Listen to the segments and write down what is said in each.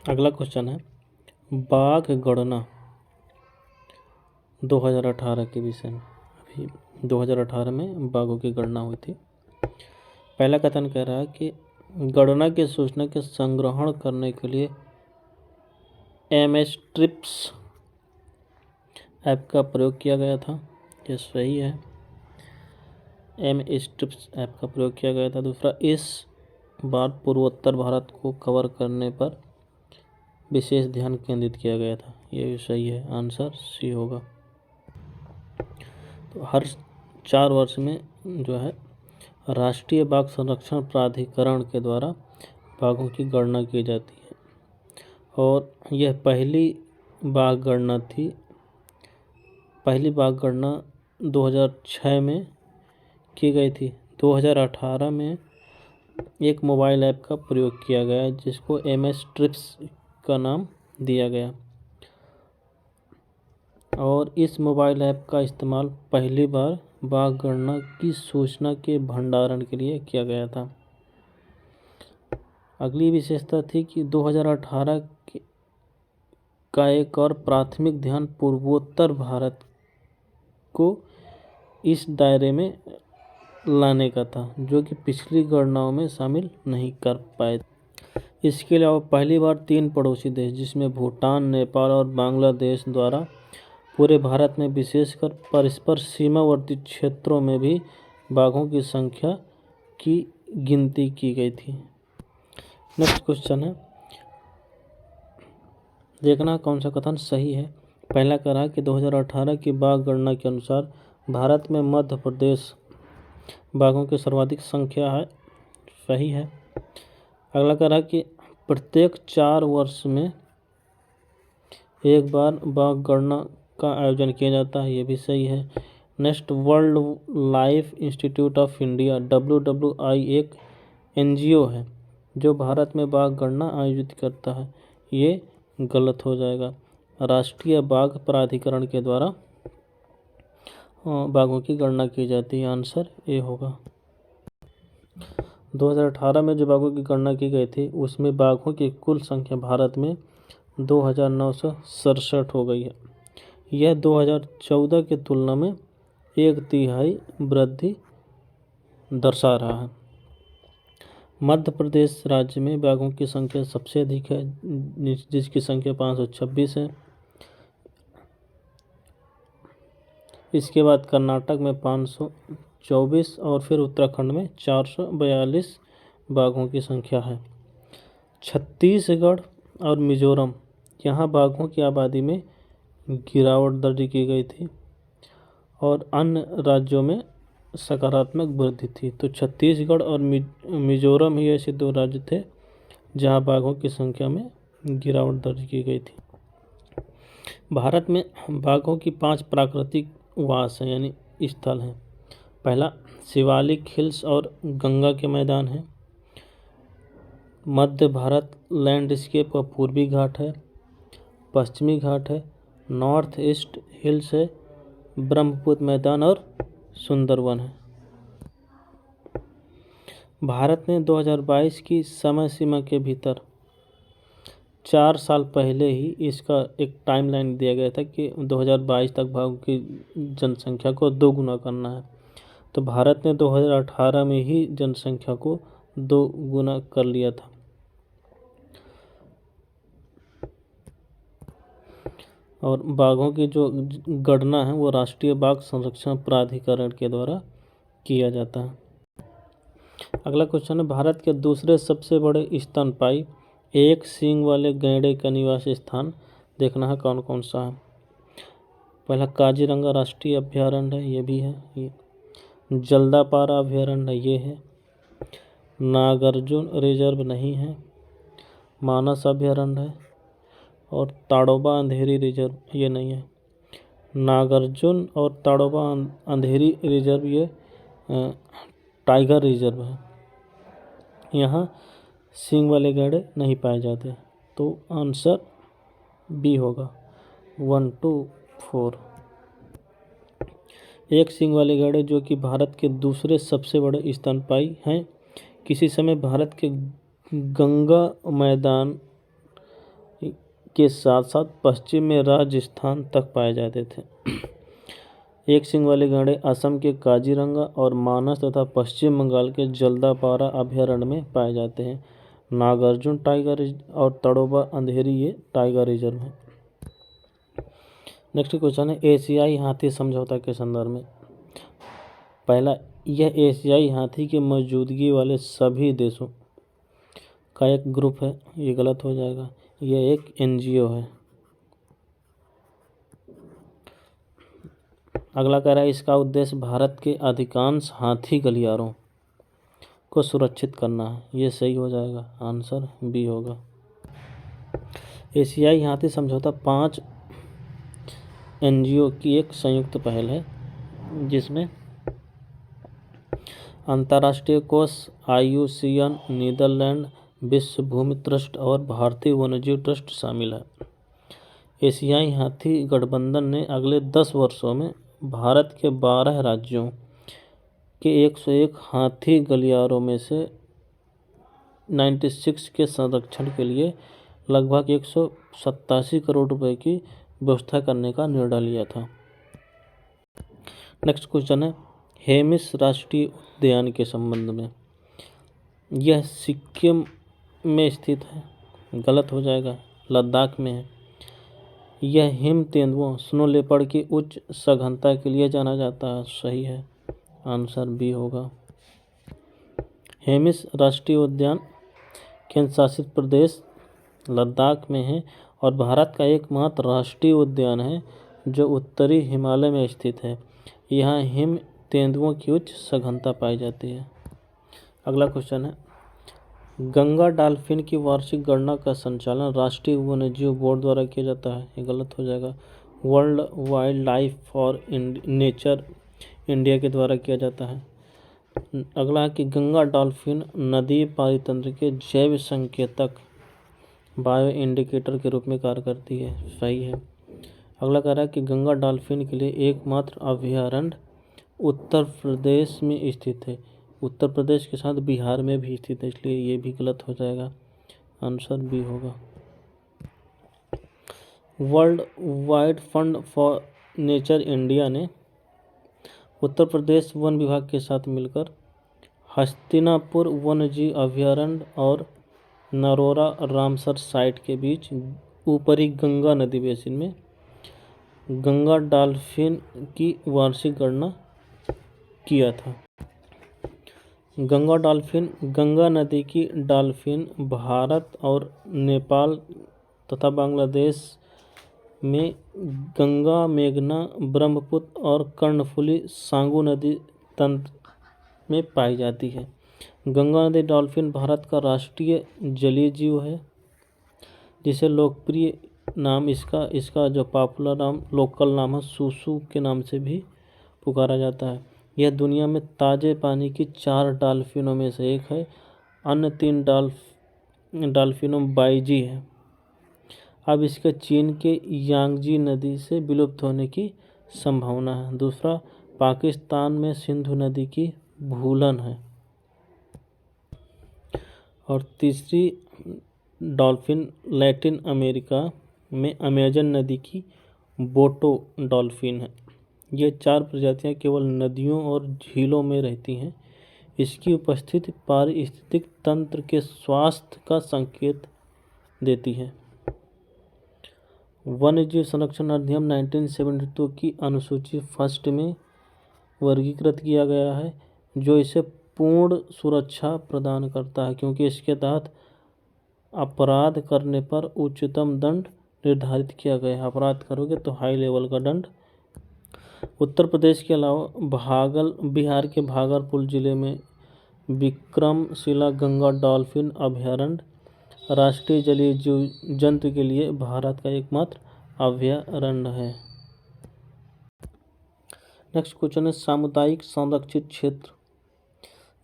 अगला क्वेश्चन है बाघ गणना 2018 के विषय में। अभी 2018 में बाघों की गणना हुई थी। पहला कथन कह रहा है कि गणना की सूचना के संग्रहण करने के लिए MS-TRIPS ऐप का प्रयोग किया गया था। ये सही है, MS-TRIPS ऐप का प्रयोग किया गया था। दूसरा, इस बार पूर्वोत्तर भारत को कवर करने पर विशेष ध्यान केंद्रित किया गया था। ये भी सही है, आंसर सी होगा। तो हर 4 वर्ष में जो है राष्ट्रीय बाघ संरक्षण प्राधिकरण के द्वारा बाघों की गणना की जाती है और यह पहली बाघ गणना थी। पहली बाघ गणना 2006 में की गई थी। 2018 में एक मोबाइल ऐप का प्रयोग किया गया जिसको MS-TRIPS का नाम दिया गया और इस मोबाइल ऐप का इस्तेमाल पहली बार बाघ गणना की सूचना के भंडारण के लिए किया गया था। अगली विशेषता थी कि 2018 का एक और प्राथमिक ध्यान पूर्वोत्तर भारत को इस दायरे में लाने का था जो कि पिछली गणनाओं में शामिल नहीं कर पाए। इसके अलावा पहली बार 3 पड़ोसी देश जिसमें भूटान, नेपाल और बांग्लादेश द्वारा पूरे भारत में विशेषकर परस्पर सीमावर्ती क्षेत्रों में भी बाघों की संख्या की गिनती की गई थी। नेक्स्ट क्वेश्चन है, देखना कौन सा कथन सही है। पहला कह रहा है कि 2018 की बाघ गणना के अनुसार भारत में मध्य प्रदेश बाघों की सर्वाधिक संख्या है। सही है। अगला कह रहा है कि प्रत्येक 4 वर्ष में एक बार बाघ गणना का आयोजन किया जाता है। ये भी सही है। Next, world life institute of India WWI एक NGO है जो भारत में बाघ गणना आयोजित करता है। ये गलत हो जाएगा। राष्ट्रीय बाघ प्राधिकरण के द्वारा बाघों की गणना की जाती है। आंसर ए होगा। 2018 में जो बाघों की गणना की गई थी उसमें बाघों की कुल संख्या भारत में 2967 हो गई है। यह 2014 की तुलना में 1/3 वृद्धि दर्शा रहा है। मध्य प्रदेश राज्य में बाघों की संख्या सबसे अधिक है जिसकी संख्या 526 है। इसके बाद कर्नाटक में 524 और फिर उत्तराखंड में 442 बाघों की संख्या है। छत्तीसगढ़ और मिजोरम, यहाँ बाघों की आबादी में गिरावट दर्ज की गई थी और अन्य राज्यों में सकारात्मक वृद्धि थी। तो छत्तीसगढ़ और मिजोरम ही ऐसे 2 राज्य थे जहाँ बाघों की संख्या में गिरावट दर्ज की गई थी। भारत में बाघों की 5 प्राकृतिक वास हैं यानी स्थल हैं। पहला, शिवालिक हिल्स और गंगा के मैदान हैं। मध्य भारत लैंडस्केप का पूर्वी घाट है, पश्चिमी घाट है, नॉर्थ ईस्ट हिल्स है, ब्रह्मपुत्र मैदान और सुंदरवन है। भारत ने 2022 की समय सीमा के भीतर 4 साल पहले ही इसका एक टाइमलाइन दिया गया था कि 2022 तक बाघों की जनसंख्या को 2 गुना करना है। तो भारत ने 2018 में ही जनसंख्या को 2 गुना कर लिया था। और बाघों की जो गणना है वो राष्ट्रीय बाघ संरक्षण प्राधिकरण के द्वारा किया जाता है। अगला क्वेश्चन है, भारत के दूसरे सबसे बड़े स्तनपायी एक सींग वाले गैंडे का निवास स्थान देखना है कौन कौन सा है। पहला, काजीरंगा राष्ट्रीय अभ्यारण्य है, ये भी है। ये जल्दापारा अभ्यारण्य ये है। नागार्जुन रिजर्व नहीं है। मानस अभ्यारण्य है और ताड़ोबा अंधेरी रिजर्व ये नहीं है। नागार्जुन और ताड़ोबा अंधेरी रिजर्व ये टाइगर रिजर्व है। यहाँ सींग वाले गैंडे नहीं पाए जाते। तो आंसर बी होगा 1 2 4। एक सींग वाले गैंडे जो कि भारत के दूसरे सबसे बड़े स्तनपायी हैं, किसी समय भारत के गंगा मैदान के साथ साथ पश्चिम में राजस्थान तक पाए जाते थे। एक सींग वाले गैंडे असम के काजीरंगा और मानस तथा पश्चिम बंगाल के जल्दापारा अभयारण्य में पाए जाते हैं। नागार्जुन टाइगर और तड़ोबा अंधेरी ये टाइगर रिजर्व है। नेक्स्ट क्वेश्चन है एशियाई हाथी समझौता के संदर्भ में। पहला, यह एशियाई हाथी की मौजूदगी वाले सभी देशों का एक ग्रुप है, ये गलत हो जाएगा, यह एक NGO है। अगला कह रहा है इसका उद्देश्य भारत के अधिकांश हाथी गलियारों को सुरक्षित करना है, ये सही हो जाएगा, आंसर बी होगा। एशियाई हाथी समझौता 5 NGO की एक संयुक्त पहल है जिसमें अंतर्राष्ट्रीय कोष, IUCN, नीदरलैंड, विश्व भूमि ट्रस्ट और भारतीय वन्यजीव ट्रस्ट शामिल है। एशियाई हाथी गठबंधन ने अगले 10 वर्षों में भारत के 12 राज्यों के 101 हाथी गलियारों में से 96 के संरक्षण के लिए लगभग 187 करोड़ रुपए की व्यवस्था करने का निर्णय लिया था। नेक्स्ट क्वेश्चन है हेमिस राष्ट्रीय उद्यान के संबंध में। यह सिक्किम में स्थित है, गलत हो जाएगा, लद्दाख में है। यह हिम तेंदुओं स्नो लेपर्ड की उच्च सघनता के लिए जाना जाता है, सही है, आंसर बी होगा। हेमिस राष्ट्रीय उद्यान केंद्र शासित प्रदेश लद्दाख में है और भारत का एकमात्र राष्ट्रीय उद्यान है जो उत्तरी हिमालय में स्थित है। यहाँ हिम तेंदुओं की उच्च सघनता पाई जाती है। अगला क्वेश्चन है गंगा डॉल्फिन की वार्षिक गणना का संचालन राष्ट्रीय वन्यजीव बोर्ड द्वारा किया जाता है, ये गलत हो जाएगा, वर्ल्ड वाइल्ड लाइफ और नेचर इंडिया के द्वारा किया जाता है। अगला है कि गंगा डॉल्फिन नदी पारितंत्र के जैव संकेतक बायो इंडिकेटर के रूप में कार्य करती है, सही है। अगला कह रहा है कि गंगा डॉल्फिन के लिए एकमात्र अभयारण्य उत्तर प्रदेश में स्थित है। उत्तर प्रदेश के साथ बिहार में भी स्थित है, इसलिए ये भी गलत हो जाएगा, आंसर बी होगा। World wide fund for nature India ने उत्तर प्रदेश वन विभाग के साथ मिलकर हस्तिनापुर वन्यजीव अभयारण्य और नरोरा रामसर साइट के बीच ऊपरी गंगा नदी बेसिन में गंगा डॉल्फिन की वार्षिक गणना किया था। गंगा डॉल्फिन गंगा नदी की डॉल्फिन भारत और नेपाल तथा बांग्लादेश में गंगा, मेघना, ब्रह्मपुत्र और कर्णफुली सांगू नदी तंत्र में पाई जाती है। गंगा नदी डॉल्फिन भारत का राष्ट्रीय जलीय जीव है जिसे लोकप्रिय नाम इसका जो पॉपुलर नाम लोकल नाम है सूसू के नाम से भी पुकारा जाता है। यह दुनिया में ताजे पानी की 4 डॉल्फिनों में से एक है, अन्य 3 डॉल्फिनों बाइजी है। अब इसके चीन के यांगजी नदी से विलुप्त होने की संभावना है। दूसरा पाकिस्तान में सिंधु नदी की भूलन है और तीसरी डॉल्फिन लैटिन अमेरिका में अमेजन नदी की बोटो डॉल्फिन है। ये 4 प्रजातियां केवल नदियों और झीलों में रहती हैं। इसकी उपस्थिति पारिस्थितिक तंत्र के स्वास्थ्य का संकेत देती है। वन्यजीव संरक्षण अधिनियम 1972 की अनुसूची फर्स्ट में वर्गीकृत किया गया है जो इसे पूर्ण सुरक्षा प्रदान करता है क्योंकि इसके तहत अपराध करने पर उच्चतम दंड निर्धारित किया गया है। अपराध करोगे तो हाई लेवल का दंड। उत्तर प्रदेश के अलावा बिहार के भागलपुर जिले में विक्रमशिला गंगा डॉल्फिन अभयारण्य राष्ट्रीय जलीय जीव जंतु के लिए भारत का एकमात्र अभयारण्य है। नेक्स्ट क्वेश्चन है सामुदायिक संरक्षित क्षेत्र।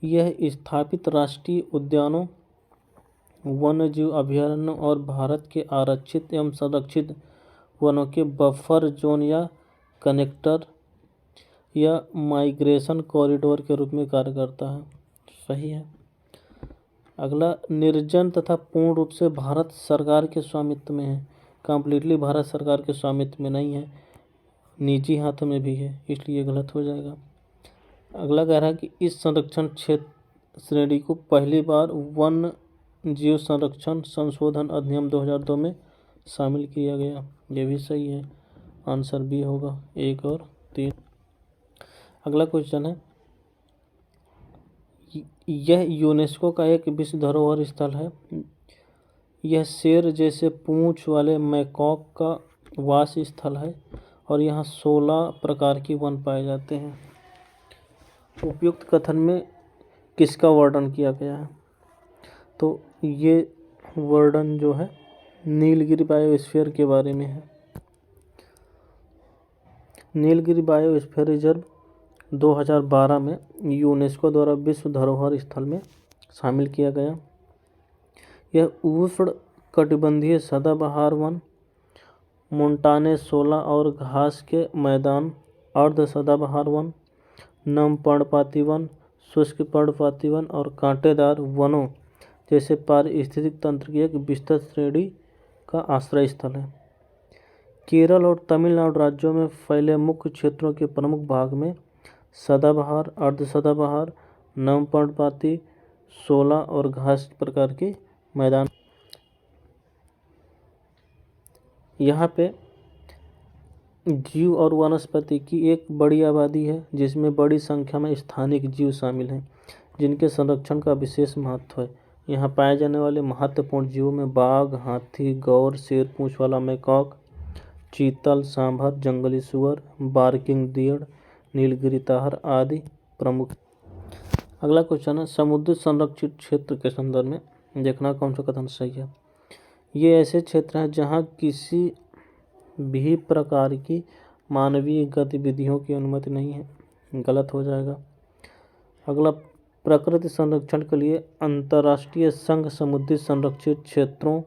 यह स्थापित राष्ट्रीय उद्यानों, वन्यजीव अभयारण्यों और भारत के आरक्षित एवं संरक्षित वनों के बफर जोन या कनेक्टर या माइग्रेशन कॉरिडोर के रूप में कार्य करता है, सही है। अगला निर्जन तथा पूर्ण रूप से भारत सरकार के स्वामित्व में है। कम्प्लीटली भारत सरकार के स्वामित्व में नहीं है, निजी हाथों में भी है, इसलिए गलत हो जाएगा। अगला कह रहा है कि इस संरक्षण क्षेत्र श्रेणी को पहली बार वन जीव संरक्षण संशोधन अधिनियम 2002 में शामिल किया गया। ये भी सही है, आंसर बी होगा 1 और 3। अगला क्वेश्चन है, यह यूनेस्को का एक विश्व धरोहर स्थल है। यह शेर जैसे पूंछ वाले मैकॉक का वास स्थल है और यहाँ 16 प्रकार की वन पाए जाते हैं। उपयुक्त कथन में किसका वर्णन किया गया है? तो ये वर्णन जो है नीलगिरी बायोस्फीयर के बारे में है। नीलगिरी बायोस्फीयर रिजर्व 2012 में यूनेस्को द्वारा विश्व धरोहर स्थल में शामिल किया गया। यह उष्ण कटिबंधीय सदाबहार वन, मोंटाने 16 और घास के मैदान, अर्ध सदाबहार वन, नम पर्णपाती वन, शुष्क पर्णपाती वन और कांटेदार वनों जैसे पारिस्थितिक तंत्र की एक विस्तृत श्रेणी का आश्रय स्थल है। केरल और तमिलनाडु राज्यों में फैले मुख्य क्षेत्रों के प्रमुख भाग में सदाबहार, अर्ध सदाबहार, नम पर्णपाती, 16 और घास प्रकार के मैदान। यहाँ पे जीव और वनस्पति की एक बड़ी आबादी है, जिसमें बड़ी संख्या में स्थानिक जीव शामिल हैं, जिनके संरक्षण का विशेष महत्व है। यहाँ पाए जाने वाले महत्वपूर्ण जीवों में बाघ, हाथी, गौर, शेर पूंछ वाला मैकॉक, चीतल, सांभर, जंगली सुअर, बार्किंग डियर, नीलगिरी ताहर आदि प्रमुख। अगला क्वेश्चन है, समुद्र संरक्षित क्षेत्र के संदर्भ में देखना कौन सा कथन सही है। ये ऐसे क्षेत्र हैं जहाँ किसी भी प्रकार की मानवीय गतिविधियों की अनुमति नहीं है, गलत हो जाएगा। अगला, प्रकृति संरक्षण के लिए अंतर्राष्ट्रीय संघ समुद्री संरक्षित क्षेत्रों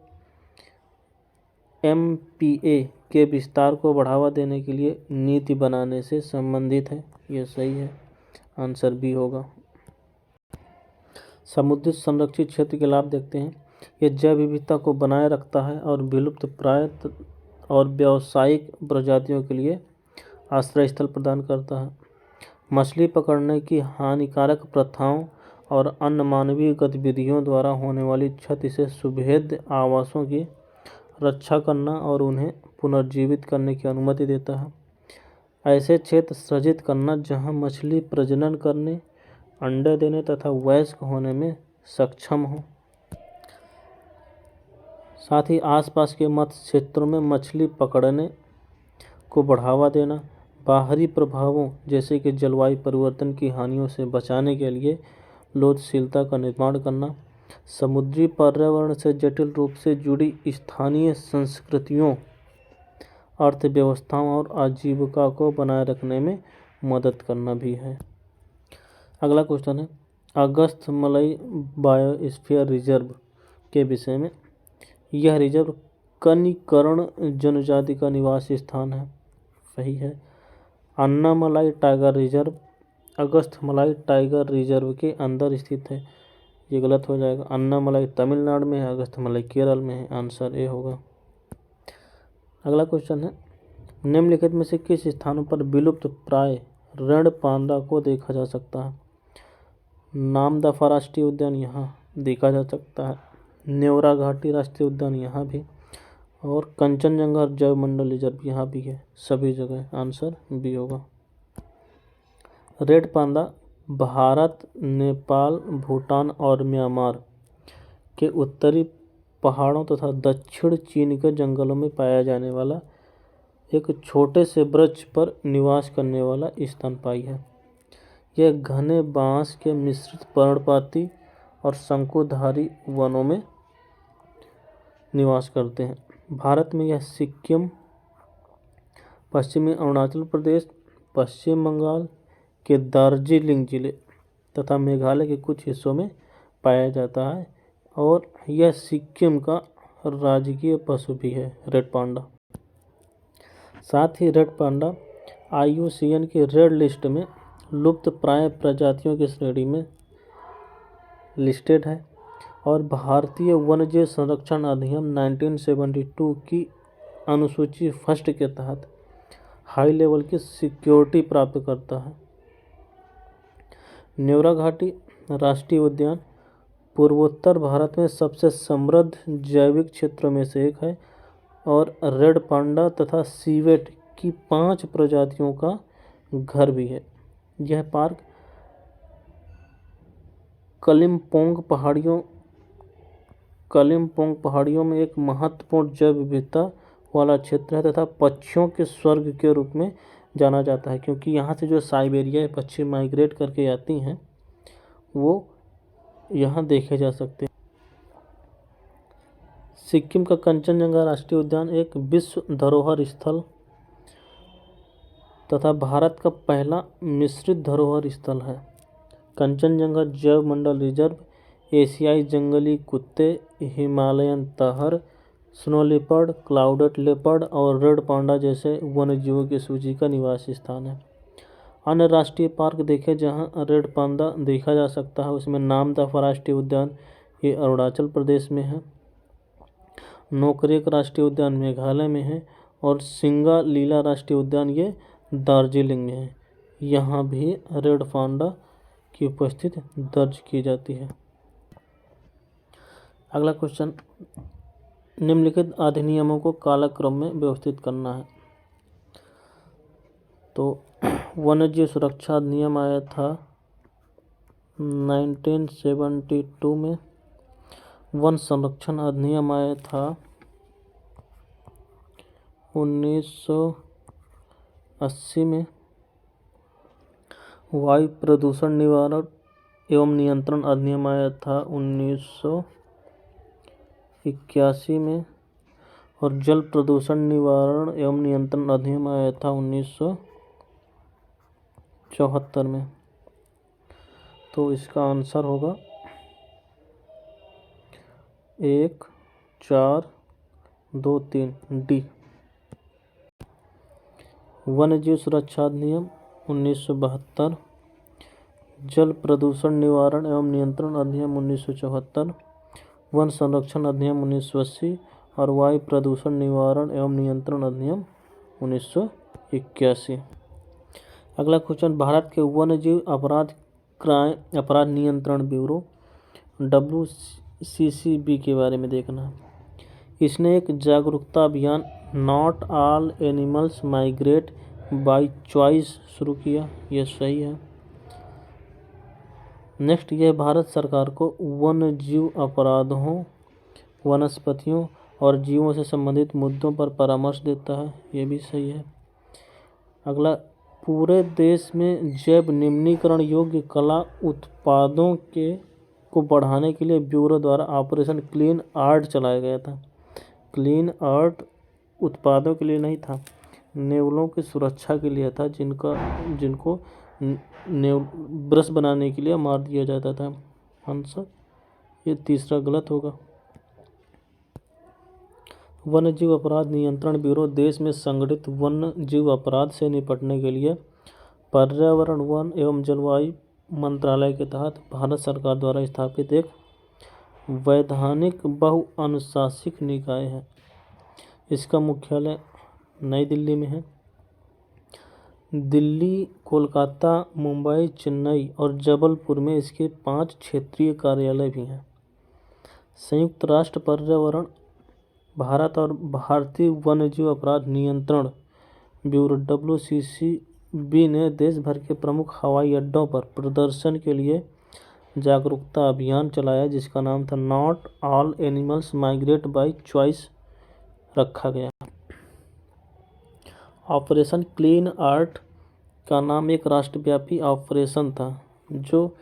MPA के विस्तार को बढ़ावा देने के लिए नीति बनाने से संबंधित है। यह सही है, आंसर बी होगा। समुद्री संरक्षित क्षेत्र के लाभ देखते हैं। यह जैव विविधता को बनाए रखता है और विलुप्त प्राय और व्यावसायिक प्रजातियों के लिए आश्रय स्थल प्रदान करता है। मछली पकड़ने की हानिकारक प्रथाओं और अन्य मानवीय गतिविधियों द्वारा होने वाली क्षति से सुभेद्य आवासों की रक्षा करना और उन्हें पुनर्जीवित करने की अनुमति देता है। ऐसे क्षेत्र सृजित करना जहां मछली प्रजनन करने, अंडे देने तथा वयस्क होने में सक्षम हो। साथ ही आसपास के मत्स्य क्षेत्रों में मछली पकड़ने को बढ़ावा देना, बाहरी प्रभावों जैसे कि जलवायु परिवर्तन की हानियों से बचाने के लिए लोचशीलता का निर्माण करना, समुद्री पर्यावरण से जटिल रूप से जुड़ी स्थानीय संस्कृतियों, अर्थव्यवस्थाओं और आजीविका को बनाए रखने में मदद करना भी है। अगला क्वेश्चन है, अगस्थमलई बायोस्फीयर रिजर्व के विषय में। यह रिजर्व कनिकरण जनजाति का निवास स्थान है, सही है। Annamalai tiger reserve Agasthyamalai tiger reserve के अंदर स्थित है, ये गलत हो जाएगा। अन्नामलाई तमिलनाडु में है, अगस्थमलाई केरल में है, आंसर ए होगा। अगला क्वेश्चन है, निम्नलिखित में से किस स्थानों पर विलुप्त प्राय रण पांडा को देखा जा सकता है? नामदफा राष्ट्रीय उद्यान यहाँ देखा जा सकता है, नेवरा घाटी राष्ट्रीय उद्यान यहाँ भी, और कंचनजंगा जैव मंडल रिजर्व यहाँ भी है, सभी जगह, आंसर बी होगा। रेड पांडा भारत, नेपाल, भूटान और म्यांमार के उत्तरी पहाड़ों तथा दक्षिण चीन के जंगलों में पाया जाने वाला एक छोटे से वृक्ष पर निवास करने वाला स्तनपायी है। यह घने बांस के मिश्रित पर्णपाती और शंकुधारी वनों में निवास करते हैं। भारत में यह सिक्किम, पश्चिमी अरुणाचल प्रदेश, पश्चिम बंगाल के दार्जिलिंग जिले तथा मेघालय के कुछ हिस्सों में पाया जाता है और यह सिक्किम का राजकीय पशु भी है, रेड पांडा। साथ ही रेड पांडा IUCN की रेड लिस्ट में लुप्त प्राय प्रजातियों की श्रेणी में लिस्टेड है और भारतीय वन्यजीव संरक्षण अधिनियम 1972 की अनुसूची फर्स्ट के तहत हाई लेवल की सिक्योरिटी प्राप्त करता है। न्योरा घाटी राष्ट्रीय उद्यान पूर्वोत्तर भारत में सबसे समृद्ध जैविक क्षेत्रों में से एक है और रेड पांडा तथा सीवेट की 5 प्रजातियों का घर भी है। यह पार्क कालिम्पोंग पहाड़ियों में एक महत्वपूर्ण जैव विविधता वाला क्षेत्र है तथा पक्षियों के स्वर्ग के रूप में जाना जाता है, क्योंकि यहाँ से जो साइबेरिया पक्षी माइग्रेट करके आती हैं वो यहाँ देखे जा सकते हैं। सिक्किम का कंचनजंगा राष्ट्रीय उद्यान एक विश्व धरोहर स्थल तथा भारत का पहला मिश्रित धरोहर स्थल है। कंचनजंगा जैव मंडल रिजर्व एशियाई जंगली कुत्ते, Himalayan tahr, snow leopard, clouded leopard और रेड पांडा जैसे वन्यजीवों की सूची का निवासी स्थान है। अन्य राष्ट्रीय पार्क देखें जहां रेड पांडा देखा जा सकता है, उसमें नामदफा राष्ट्रीय उद्यान ये अरुणाचल प्रदेश में है, नोकरेक राष्ट्रीय उद्यान मेघालय में है और सिंगा लीला राष्ट्रीय उद्यान ये दार्जिलिंग में है। यहाँ भी रेड पांडा की उपस्थिति दर्ज की जाती है। अगला क्वेश्चन, निम्नलिखित अधिनियमों को कालक्रम में व्यवस्थित करना है। तो वन्यजीव सुरक्षा अधिनियम आया था 1972 में, वन संरक्षण अधिनियम आया था 1980 में, वायु प्रदूषण निवारण एवं नियंत्रण अधिनियम आया था 1981 में और जल प्रदूषण निवारण एवं नियंत्रण अधिनियम आया था 1974 में। तो इसका आंसर होगा 1, 4, 2, 3 डी। वन्यजीव सुरक्षा अधिनियम 1972, जल प्रदूषण निवारण एवं नियंत्रण अधिनियम 1974, वन संरक्षण अधिनियम 1980 और वायु प्रदूषण निवारण एवं नियंत्रण अधिनियम 1981। अगला क्वेश्चन, भारत के वन्यजीव अपराध नियंत्रण ब्यूरो WCCB के बारे में देखना है। इसने एक जागरूकता अभियान not all animals migrate by choice शुरू किया, यह सही है। नेक्स्ट, यह भारत सरकार को वन्यजीव अपराधों, वनस्पतियों और जीवों से संबंधित मुद्दों पर परामर्श देता है, यह भी सही है। अगला, पूरे देश में जैव निम्नीकरण योग्य कला उत्पादों को बढ़ाने के लिए ब्यूरो द्वारा ऑपरेशन क्लीन आर्ट चलाया गया था। क्लीन आर्ट उत्पादों के लिए नहीं था, नेवलों की सुरक्षा के लिए था, जिनको ब्रश बनाने के लिए मार दिया जाता था। आंसर ये तीसरा गलत होगा। वन्यजीव अपराध नियंत्रण ब्यूरो देश में संगठित वन्यजीव अपराध से निपटने के लिए पर्यावरण, वन एवं जलवायु मंत्रालय के तहत भारत सरकार द्वारा स्थापित एक वैधानिक बहुअनुशासिक निकाय है। इसका मुख्यालय नई दिल्ली में है। दिल्ली, कोलकाता, मुंबई, चेन्नई और जबलपुर में इसके 5 क्षेत्रीय कार्यालय भी हैं। संयुक्त राष्ट्र पर्यावरण, भारत और भारतीय वन्यजीव अपराध नियंत्रण ब्यूरो WCCB ने देश भर के प्रमुख हवाई अड्डों पर प्रदर्शन के लिए जागरूकता अभियान चलाया, जिसका नाम था not all animals migrate by choice रखा गया। ऑपरेशन क्लीन आर्ट का नाम एक राष्ट्रव्यापी ऑपरेशन था जो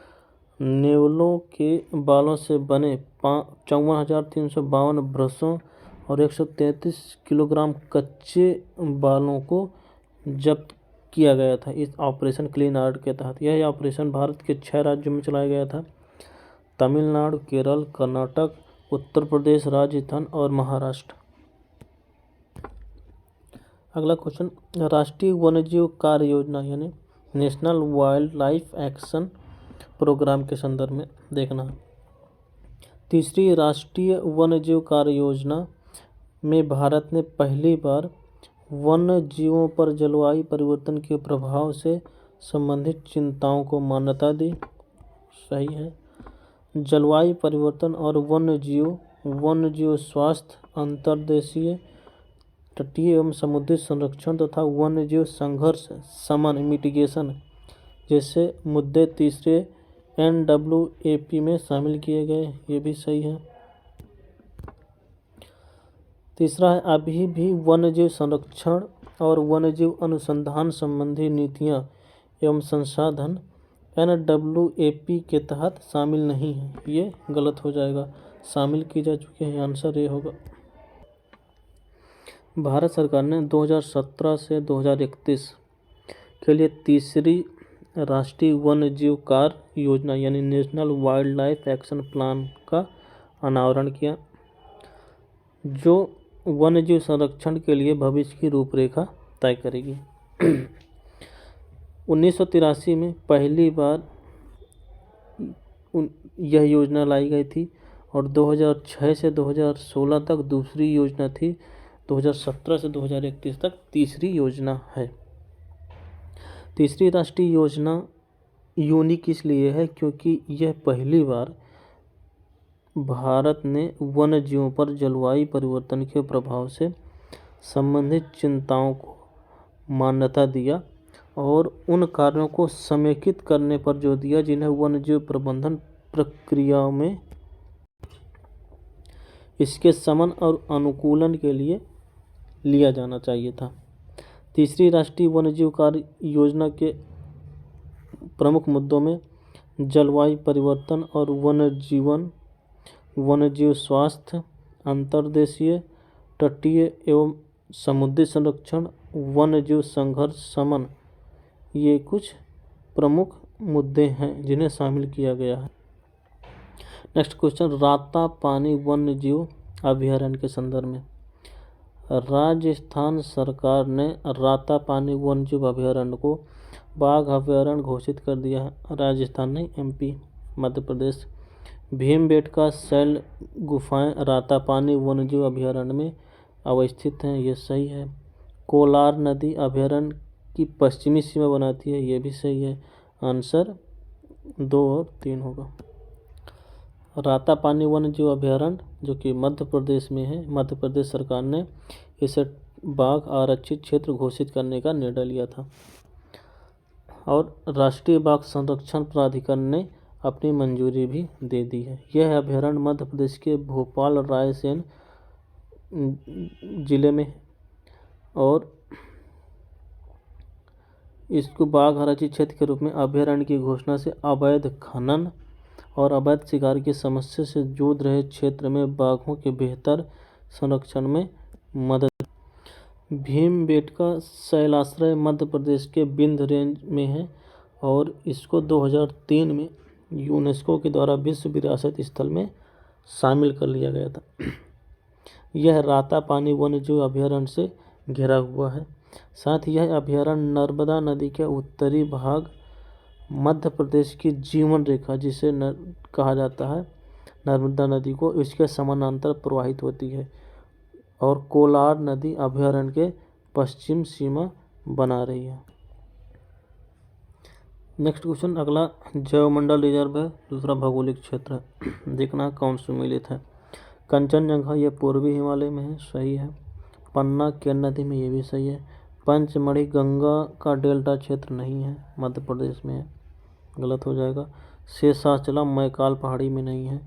नेवलों के बालों से बने 54,352 ब्रशों और 133 किलोग्राम कच्चे बालों को जब्त किया गया था इस ऑपरेशन क्लीन आर्ट के तहत। यह ऑपरेशन भारत के 6 राज्यों में चलाया गया था: तमिलनाडु, केरल, कर्नाटक, उत्तर प्रदेश, राजस्थान और महाराष्ट्र। अगला क्वेश्चन, राष्ट्रीय वन्यजीव कार्य योजना यानी national wildlife action programme के संदर्भ में देखना। तीसरी राष्ट्रीय वन्यजीव कार्य योजना में भारत ने पहली बार वन्य जीवों पर जलवायु परिवर्तन के प्रभाव से संबंधित चिंताओं को मान्यता दी। सही है। जलवायु परिवर्तन और वन्य जीव स्वास्थ्य, अंतर्देशीय, तटीय एवं समुद्री संरक्षण तथा वन्य जीव संघर्ष शमन मिटिगेशन जैसे मुद्दे तीसरे NWAP में शामिल किए गए। ये भी सही है। तीसरा है, अभी भी वन्यजीव संरक्षण और वन्यजीव अनुसंधान संबंधी नीतियाँ एवं संसाधन NWAP के तहत शामिल नहीं है। ये गलत हो जाएगा, शामिल की जा चुकी है। आंसर ये होगा। भारत सरकार ने 2017 से 2031 के लिए तीसरी राष्ट्रीय वन्यजीव कार्य योजना यानी national wildlife action plan का अनावरण किया, जो वन्यजीव संरक्षण के लिए भविष्य की रूपरेखा तय करेगी। 1983 में पहली बार यह योजना लाई गई थी और 2006 से 2016 तक दूसरी योजना थी। 2017 से 2031 तक तीसरी योजना है। तीसरी राष्ट्रीय योजना यूनिक इसलिए है क्योंकि यह पहली बार भारत ने वन्य जीवों पर जलवायु परिवर्तन के प्रभाव से संबंधित चिंताओं को मान्यता दिया और उन कार्यों को समेकित करने पर जोर दिया जिन्हें वन्यजीव प्रबंधन प्रक्रियाओं में इसके शमन और अनुकूलन के लिए लिया जाना चाहिए था। तीसरी राष्ट्रीय वन्यजीव कार्य योजना के प्रमुख मुद्दों में जलवायु परिवर्तन और वन्यजीव स्वास्थ्य, अंतर्देशीय, तटीय एवं समुद्री संरक्षण, वन्यजीव संघर्ष शमन, ये कुछ प्रमुख मुद्दे हैं जिन्हें शामिल किया गया है। नेक्स्ट क्वेश्चन, रातापानी वन्यजीव अभयारण्य के संदर्भ में राजस्थान सरकार ने रातापानी वन्यजीव अभयारण्य को बाघ अभयारण्य घोषित कर दिया है। राजस्थान नहीं, MP, मध्य प्रदेश। भीमबेटका शैल गुफाएं रातापानी वन्यजीव अभयारण्य में अवस्थित हैं। ये सही है। कोलार नदी अभयारण्य की पश्चिमी सीमा बनाती है। ये भी सही है। आंसर 2 और 3 होगा। रातापानी वन्यजीव अभयारण्य जो कि मध्य प्रदेश में है, मध्य प्रदेश सरकार ने इसे बाघ आरक्षित क्षेत्र घोषित करने का निर्णय लिया था और राष्ट्रीय बाघ संरक्षण प्राधिकरण ने अपनी मंजूरी भी दे दी है। यह अभयारण्य मध्य प्रदेश के भोपाल रायसेन जिले में और इसको बाघ आरक्षित क्षेत्र के रूप में अभयारण्य की घोषणा से अवैध खनन और अवैध शिकार की समस्या से जूझ रहे क्षेत्र में बाघों के बेहतर संरक्षण में मदद। भीमबेटका शैलाश्रय मध्य प्रदेश के विंध्य रेंज में है और इसको 2003 में यूनेस्को के द्वारा विश्व विरासत स्थल में शामिल कर लिया गया था। यह रातापानी वन्यजीव अभयारण्य से घिरा हुआ है। साथ ही यह अभयारण्य नर्मदा नदी के उत्तरी भाग मध्य प्रदेश की जीवन रेखा जिसे कहा जाता है नर्मदा नदी को, इसके समानांतर प्रवाहित होती है और कोलार नदी अभयारण्य के पश्चिम सीमा बना रही है। नेक्स्ट क्वेश्चन, अगला जैवमंडल रिजर्व है, दूसरा भौगोलिक क्षेत्र है। देखना कौन सम्मिलित है। कंचनजंगा ये पूर्वी हिमालय में है। सही है। पन्ना केन नदी में, ये भी सही है। पंचमढ़ी गंगा का डेल्टा क्षेत्र नहीं है, मध्य प्रदेश में है। गलत हो जाएगा। शेषाचलम मैकाल पहाड़ी में नहीं है,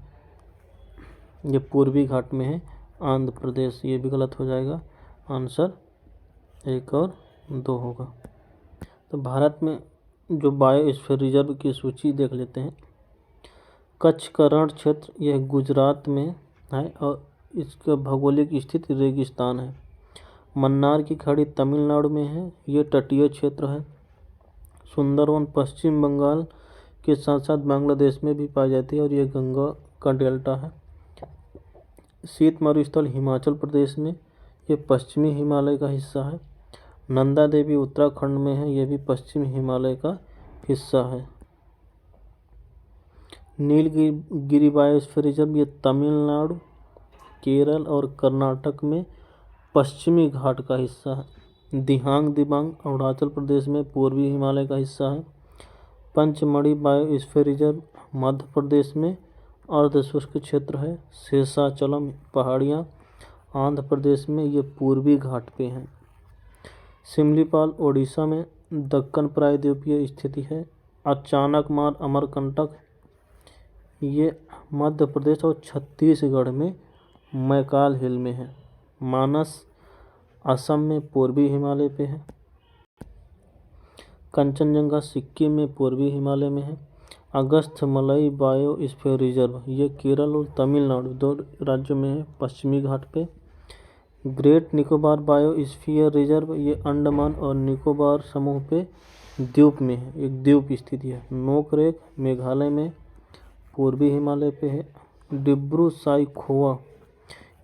ये पूर्वी घाट में है, आंध्र प्रदेश। ये भी गलत हो जाएगा। आंसर 1 और 2 होगा। तो भारत में जो बायोस्फीयर रिजर्व की सूची देख लेते हैं। कच्छ का रण क्षेत्र यह गुजरात में है और इसका भौगोलिक स्थिति रेगिस्तान है। मन्नार की खाड़ी तमिलनाडु में है, ये तटीय क्षेत्र है। सुंदरवन पश्चिम बंगाल के साथ साथ बांग्लादेश में भी पाई जाती है और यह गंगा का डेल्टा है। शीत मरुस्थल हिमाचल प्रदेश में, ये पश्चिमी हिमालय का हिस्सा है। नंदा देवी उत्तराखंड में है, यह भी पश्चिमी हिमालय का हिस्सा है। नीलगिरी बायोस्फीयर रिजर्व ये तमिलनाडु, केरल और कर्नाटक में पश्चिमी घाट का हिस्सा है। दिहांग दिबांग अरुणाचल प्रदेश में पूर्वी हिमालय का हिस्सा है। पंचमढ़ी बायोस्फीयर रिजर्व मध्य प्रदेश में अर्धशुष्क क्षेत्र है। शेषाचलम पहाड़ियाँ आंध्र प्रदेश में, ये पूर्वी घाट पे हैं। सिमलीपाल ओडिशा में दक्कन प्रायद्वीपीय स्थिति है। अचानकमार अमरकंटक ये मध्य प्रदेश और छत्तीसगढ़ में मैकाल हिल में है। मानस असम में पूर्वी हिमालय पे है। कंचनजंगा सिक्किम में पूर्वी हिमालय में है। अगस्थ्यमलई बायोस्फीयर रिजर्व ये केरल और तमिलनाडु दो राज्यों में है, पश्चिमी घाट पे। ग्रेट निकोबार बायोस्फीयर रिजर्व ये अंडमान और निकोबार समूह पे द्वीप में है, एक द्वीप स्थिति है। नोकरेक मेघालय में पूर्वी हिमालय पे है। डिब्रू साइखोवा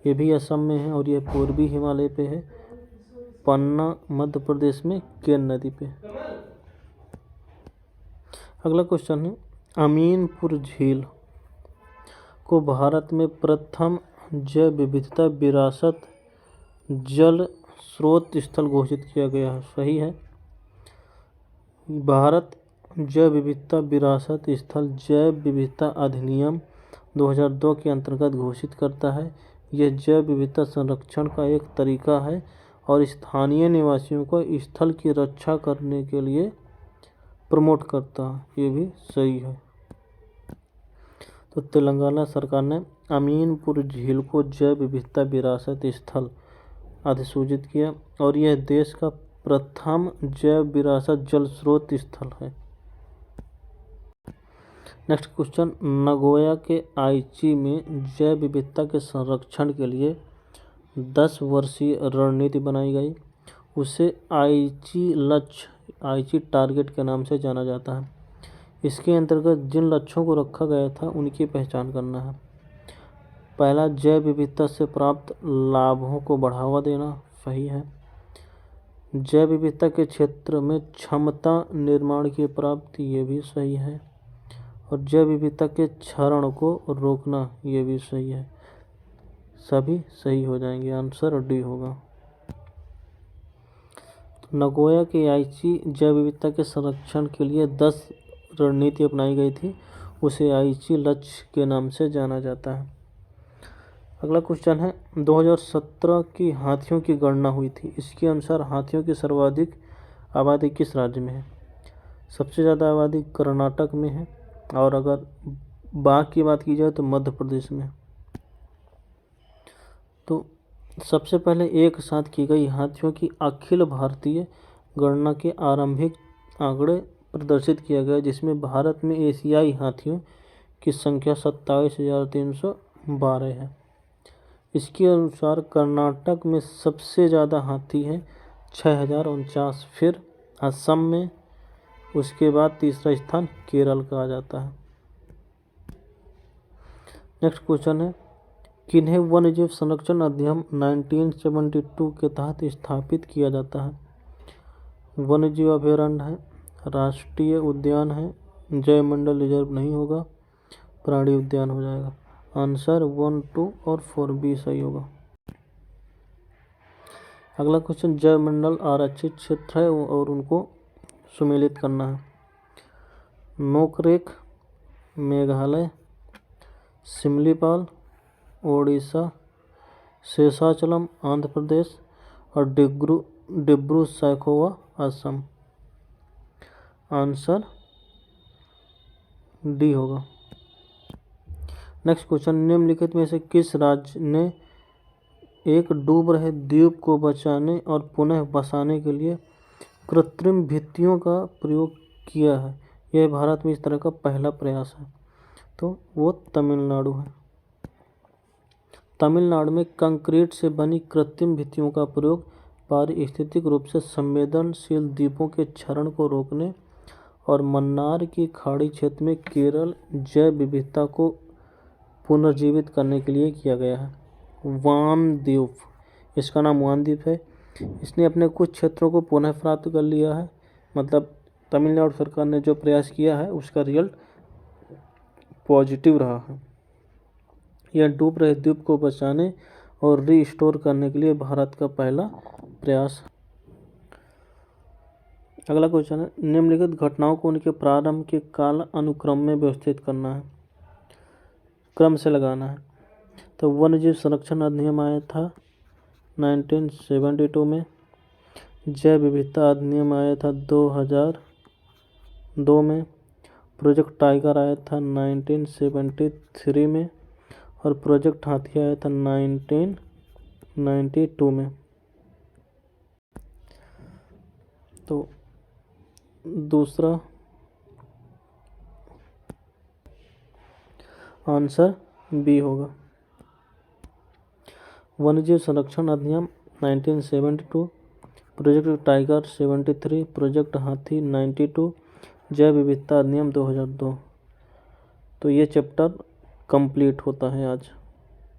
ये भी असम में है और ये पूर्वी हिमालय पे है। पन्ना मध्य प्रदेश में केन नदी पे। अगला क्वेश्चन है, अमीनपुर झील को भारत में प्रथम जैव विविधता विरासत जल स्रोत स्थल घोषित किया गया है। सही है। भारत जैव विविधता विरासत स्थल जैव विविधता अधिनियम 2002 के अंतर्गत घोषित करता है। यह जैव विविधता संरक्षण का एक तरीका है और स्थानीय निवासियों को स्थल की रक्षा करने के लिए प्रमोट करता है। ये भी सही है। तो तेलंगाना सरकार ने अमीनपुर झील को जैव विविधता विरासत स्थल अधिसूचित किया और यह देश का प्रथम जैव विरासत जल स्रोत स्थल है। नेक्स्ट क्वेश्चन, नगोया के आईची में जैव विविधता के संरक्षण के लिए 10 वर्षीय रणनीति बनाई गई। उसे आईची लक्ष्य, आईची टारगेट के नाम से जाना जाता है। इसके अंतर्गत जिन लक्ष्यों को रखा गया था उनकी पहचान करना है। पहला, जैव विविधता से प्राप्त लाभों को बढ़ावा देना। सही है। जैव विविधता के क्षेत्र में क्षमता निर्माण की प्राप्ति, ये भी सही है। और जैव विविधता के क्षरण को रोकना, ये भी सही है। सभी सही हो जाएंगे, आंसर डी होगा। नगोया के आईची जैव विविधता के संरक्षण के लिए 10 रणनीति अपनाई गई थी। उसे आईची लक्ष्य के नाम से जाना जाता है। अगला क्वेश्चन है, 2017 की हाथियों की गणना हुई थी। इसके अनुसार हाथियों की सर्वाधिक आबादी किस राज्य में है? सबसे ज़्यादा आबादी कर्नाटक में है और अगर बाघ की बात की जाए तो मध्य प्रदेश में। तो सबसे पहले एक साथ की गई हाथियों की अखिल भारतीय गणना के आरंभिक आंकड़े प्रदर्शित किया गया, जिसमें भारत में एशियाई हाथियों की संख्या 27,312 है। इसके अनुसार कर्नाटक में सबसे ज़्यादा हाथी हैं 6,049, फिर असम में, उसके बाद तीसरा स्थान केरल का आ जाता है। नेक्स्ट क्वेश्चन है, किन्हें वन्यजीव संरक्षण अधिनियम 1972 के तहत स्थापित किया जाता है? वन्यजीव अभयारण्य है, राष्ट्रीय उद्यान है, जैवमंडल रिजर्व नहीं होगा, प्राणी उद्यान हो जाएगा। आंसर 1, 2 और 4 बी सही होगा। अगला क्वेश्चन, जैवमंडल आरक्षित क्षेत्र है और उनको सुमेलित करना है। नोकरेक मेघालय, सिमलीपाल ओडिशा, शेषाचलम आंध्र प्रदेश और डिब्रू सैखोवा असम। आंसर डी होगा। नेक्स्ट क्वेश्चन, निम्नलिखित में से किस राज्य ने एक डूब रहे द्वीप को बचाने और पुनः बसाने के लिए कृत्रिम भित्तियों का प्रयोग किया है? यह भारत में इस तरह का पहला प्रयास है। तो वो तमिलनाडु है। तमिलनाडु में कंक्रीट से बनी कृत्रिम भित्तियों का प्रयोग पारिस्थितिक रूप से संवेदनशील द्वीपों के क्षरण को रोकने और मन्नार की खाड़ी क्षेत्र में केरल जैव विविधता को पुनर्जीवित करने के लिए किया गया है। वान द्वीप, इसका नाम वान द्वीप है। इसने अपने कुछ क्षेत्रों को पुनः प्राप्त कर लिया है। मतलब तमिलनाडु सरकार ने जो प्रयास किया है उसका रिजल्ट पॉजिटिव रहा है। यह डूब रहे द्वीप को बचाने और रीस्टोर करने के लिए भारत का पहला प्रयास। अगला क्वेश्चन है, निम्नलिखित घटनाओं को उनके प्रारंभ के काल अनुक्रम में व्यवस्थित करना है, क्रम से लगाना है। तो वन्यजीव संरक्षण अधिनियम आया था 1972 में, जैव विविधता अधिनियम आया था 2002 में, प्रोजेक्ट टाइगर आया था 1973 में और प्रोजेक्ट हाथी आया था 1992 में। तो दूसरा आंसर बी होगा। वन्यजीव संरक्षण अधिनियम 1972, प्रोजेक्ट टाइगर 73, प्रोजेक्ट हाथी 92, जैव विविधता अधिनियम 2002। तो ये चैप्टर कंप्लीट होता है आज।